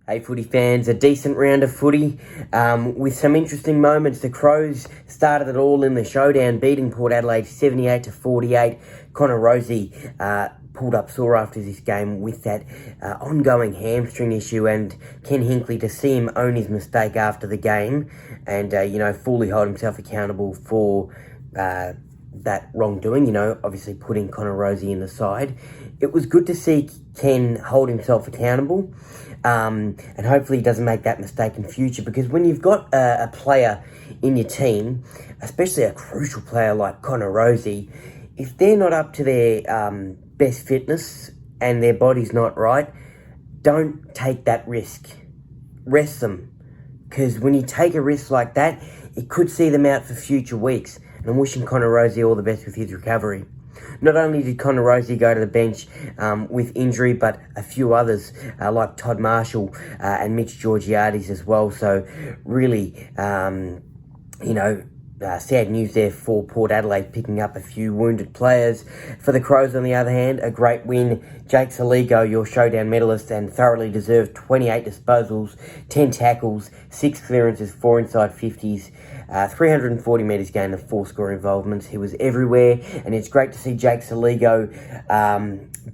Hey footy fans, a decent round of footy with some interesting moments. The Crows started it all in the showdown, beating Port Adelaide 78-48. Connor Rozee pulled up sore after this game with that ongoing hamstring issue, and Ken Hinkley, to see him own his mistake after the game and fully hold himself accountable for that wrongdoing, obviously putting Connor Rozee in the side. It was good to see Ken hold himself accountable. And hopefully he doesn't make that mistake in future, because when you've got a player in your team, especially a crucial player like Connor Rozee, if they're not up to their best fitness and their body's not right, don't take that risk. Rest them, because when you take a risk like that, it could see them out for future weeks. And I'm wishing Connor Rozee all the best with his recovery. Not only did Connor Rozee go to the bench with injury, but a few others like Todd Marshall and Mitch Georgiades as well. So really, sad news there for Port Adelaide, picking up a few wounded players. For the Crows, on the other hand, a great win. Jake Saligo, your showdown medalist, and thoroughly deserved 28 disposals, 10 tackles, 6 clearances, 4 inside 50s, 340 metres gained and 4 score involvements. He was everywhere, and it's great to see Jake Saligo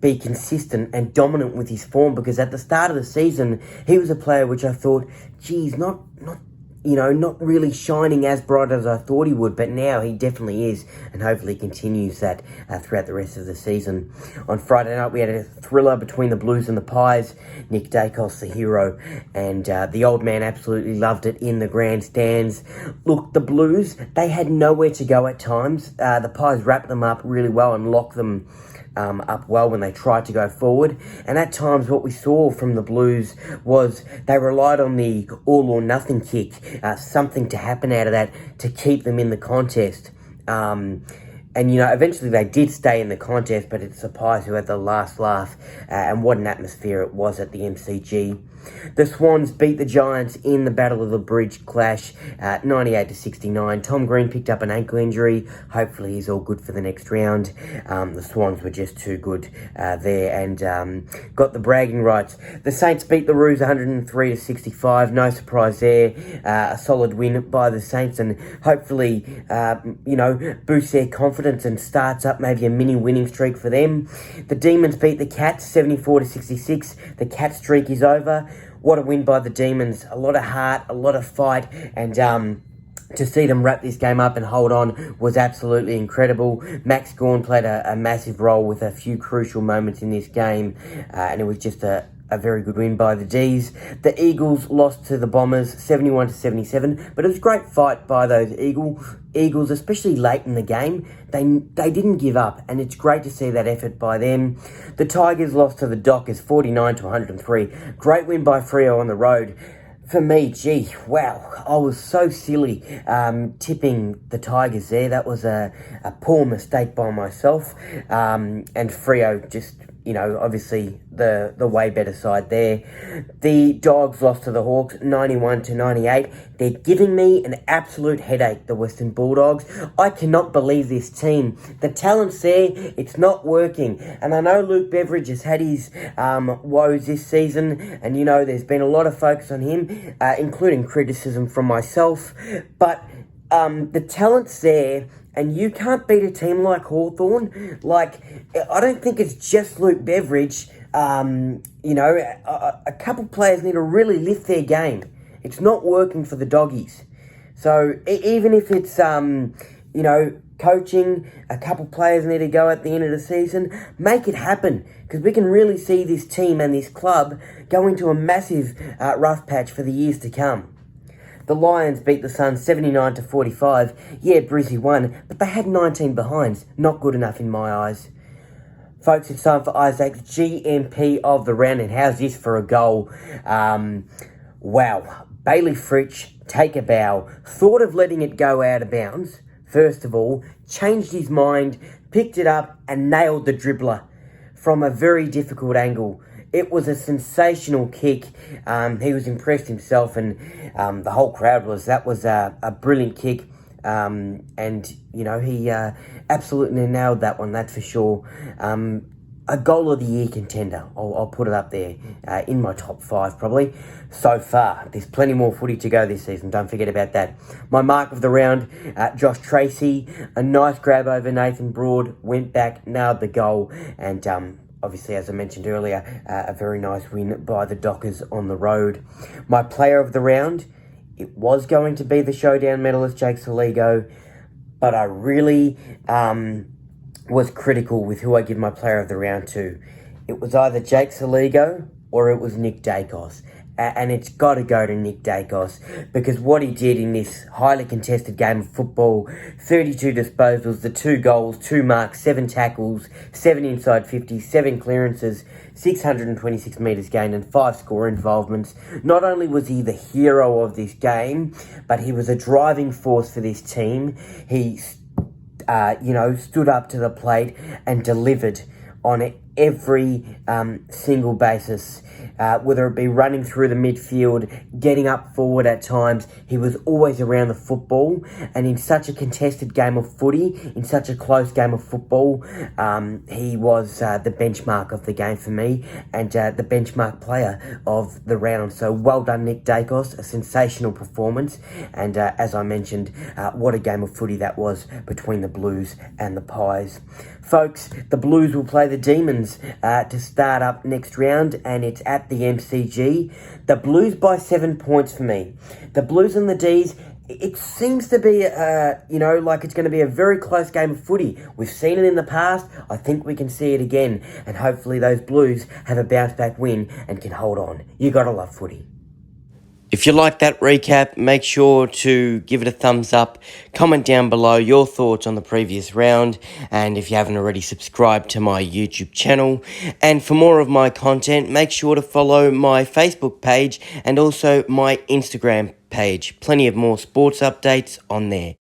be consistent and dominant with his form, because at the start of the season, he was a player which I thought, geez, not really shining as bright as I thought he would, but now he definitely is, and hopefully continues that throughout the rest of the season. On Friday night, we had a thriller between the Blues and the Pies. Nick Dacos, the hero, and the old man absolutely loved it in the grandstands. Look, the Blues, they had nowhere to go at times. The Pies wrapped them up really well and locked them up well when they tried to go forward. And at times what we saw from the Blues was they relied on the all or nothing kick, something to happen out of that to keep them in the contest. Eventually they did stay in the contest, but it's the Pies who had the last laugh, and what an atmosphere it was at the MCG. The Swans beat the Giants in the Battle of the Bridge clash, 98-69. Tom Green picked up an ankle injury. Hopefully he's all good for the next round. The Swans were just too good there and got the bragging rights. The Saints beat the Roos 103-65. No surprise there. A solid win by the Saints, and hopefully, boosts their confidence and starts up maybe a mini winning streak for them. The Demons beat the Cats 74-66. The Cat streak is over. What a win by the Demons. A lot of heart, a lot of fight, and to see them wrap this game up and hold on was absolutely incredible. Max Gawn played a massive role with a few crucial moments in this game, and it was just a very good win by the D's. The Eagles lost to the Bombers 71-77, but it was a great fight by those Eagles, especially late in the game. They didn't give up, and it's great to see that effort by them. The Tigers lost to the Dockers 49-103. Great win by Freo on the road. For me, wow, I was so silly tipping the Tigers there. That was a poor mistake by myself. And Freo just, obviously the way better side there. The Dogs lost to the Hawks 91-98. They're giving me an absolute headache, the Western Bulldogs. I cannot believe this team. The talent's there, it's not working. And I know Luke Beveridge has had his woes this season, and there's been a lot of focus on him, including criticism from myself. But the talent's there, and you can't beat a team like Hawthorn. I don't think it's just Luke Beveridge. A couple players need to really lift their game. It's not working for the Doggies. So even if it's, coaching, a couple players need to go at the end of the season, make it happen. Because we can really see this team and this club go into a massive rough patch for the years to come. The Lions beat the Suns 79-45. Yeah, Brizzy won, but they had 19 behinds. Not good enough in my eyes. Folks, it's time for Isaac's GMP of the round, and how's this for a goal? Wow. Bailey Fritsch, take a bow. Thought of letting it go out of bounds, first of all, changed his mind, picked it up, and nailed the dribbler from a very difficult angle. It was a sensational kick. He was impressed himself, and the whole crowd was. That was a brilliant kick. He absolutely nailed that one, that's for sure. a goal of the year contender. I'll put it up there in my top 5 probably so far. There's plenty more footy to go this season, don't forget about that. My mark of the round, Josh Tracy, a nice grab over Nathan Broad, went back, nailed the goal, and obviously, as I mentioned earlier, a very nice win by the Dockers on the road. My player of the round, it was going to be the showdown medalist Jake Saligo, but I really was critical with who I give my player of the round to. It was either Jake Saligo or it was Nick Dacos. And it's got to go to Nick Dacos, because what he did in this highly contested game of football, 32 disposals, the 2 goals, 2 marks, 7 tackles, 7 inside 50, 7 clearances, 626 metres gained and 5 score involvements. Not only was he the hero of this game, but he was a driving force for this team. He, stood up to the plate and delivered on every single basis, whether it be running through the midfield, getting up forward at times. He was always around the football, and in such a contested game of footy, in such a close game of football, he was the benchmark of the game for me, and the benchmark player of the round. So well done, Nick Dacos, a sensational performance, and as I mentioned, what a game of footy that was between the Blues and the Pies. Folks, the Blues will play the Demons to start up next round, and it's at the MCG. The Blues by 7 points for me. The Blues and the D's, it seems to be, like it's going to be a very close game of footy. We've seen it in the past. I think we can see it again, and hopefully those Blues have a bounce-back win and can hold on. You got to love footy. If you like that recap, make sure to give it a thumbs up, comment down below your thoughts on the previous round, and if you haven't already, subscribe to my YouTube channel. And for more of my content, make sure to follow my Facebook page and also my Instagram page. Plenty of more sports updates on there.